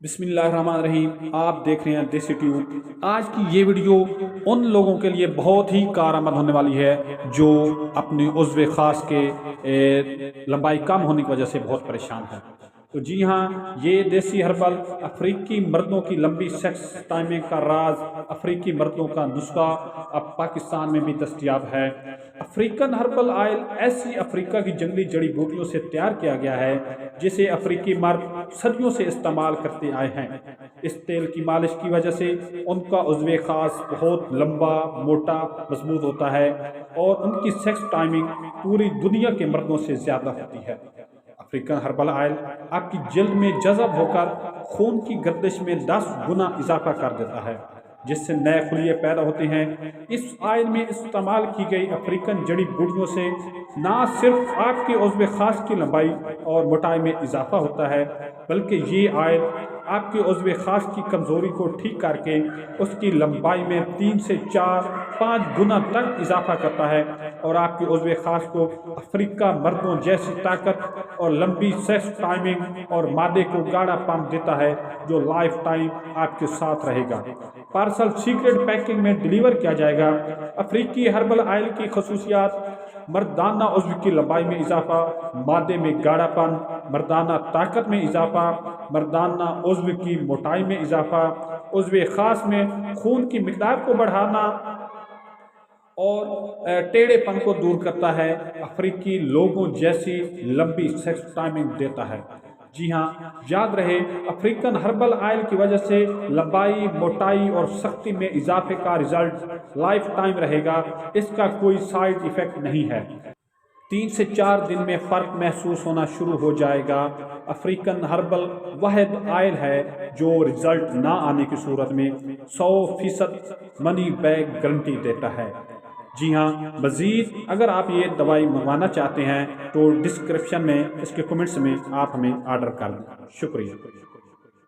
बिस्मिल्लाहिर्रहमानिर्रहीम। आप देख रहे हैं देसी ट्यूब। आज की ये वीडियो उन लोगों के लिए बहुत ही कारआमद होने वाली है जो अपनी उज़्व ख़ास के लंबाई कम होने की वजह से बहुत परेशान है। तो जी हाँ, ये देसी हर्बल अफ्रीकी मर्दों की लंबी सेक्स टाइमिंग का राज, अफ्रीकी मर्दों का नुस्खा अब पाकिस्तान में भी दस्तयाब है। अफ्रीकन हर्बल ऑयल ऐसी अफ्रीका की जंगली जड़ी बूटियों से तैयार किया गया है जिसे अफ्रीकी मर्द सदियों से इस्तेमाल करते आए हैं। इस तेल की मालिश की वजह से उनका उज़्व ख़ास बहुत लंबा, मोटा, मजबूत होता है और उनकी सेक्स टाइमिंग पूरी दुनिया के मर्दों से ज़्यादा होती है। अफ्रीकन हर्बल ऑयल आपकी जल्द में जज़ब होकर खून की गर्दिश में 10 गुना इजाफा कर देता है, जिससे नए खुलिये पैदा होते हैं। इस ऑयल में इस्तेमाल की गई अफ्रीकन जड़ी बूटियों से ना सिर्फ आपके उज़्व ख़ास की लंबाई और मोटाई में इजाफा होता है, बल्कि ये ऑयल आपके उज़्व ख़ास की कमज़ोरी को ठीक करके उसकी लंबाई में 3 से 4-5 गुना तक इजाफा करता है और आपके उज़्व ख़ास को अफ्रीका मर्दों जैसी ताकत और लंबी सेक्स टाइमिंग और मादे को गाढ़ापन देता है जो लाइफ टाइम आपके साथ रहेगा। पार्सल सीक्रेट पैकिंग में डिलीवर किया जाएगा। अफ्रीकी हर्बल ऑयल की खसूसियात: मर्दाना उज़्व की लंबाई में इजाफा, मादे में गाढ़ापन, मर्दाना ताकत में इजाफा, मर्दाना उज़्व की मोटाई में इजाफा, उज़्व ख़ास में खून की मिक़दार को बढ़ाना और टेढ़ेपन को दूर करता है। अफ्रीकी लोगों जैसी लंबी सेक्स टाइमिंग देता है। जी हाँ, याद रहे, अफ्रीकन हर्बल ऑयल की वजह से लंबाई, मोटाई और सख्ती में इजाफे का रिजल्ट लाइफ टाइम रहेगा। इसका कोई साइड इफ़ेक्ट नहीं है। 3 से 4 दिन में फ़र्क महसूस होना शुरू हो जाएगा। अफ्रीकन हर्बल वाहिद ऑयल है जो रिजल्ट ना आने की सूरत में 100% मनी बैक गारंटी देता है। जी हाँ, मज़ीद अगर आप ये दवाई मंगवाना चाहते हैं तो डिस्क्रिप्शन में इसके कमेंट्स में आप हमें ऑर्डर कर दें। शुक्रिया।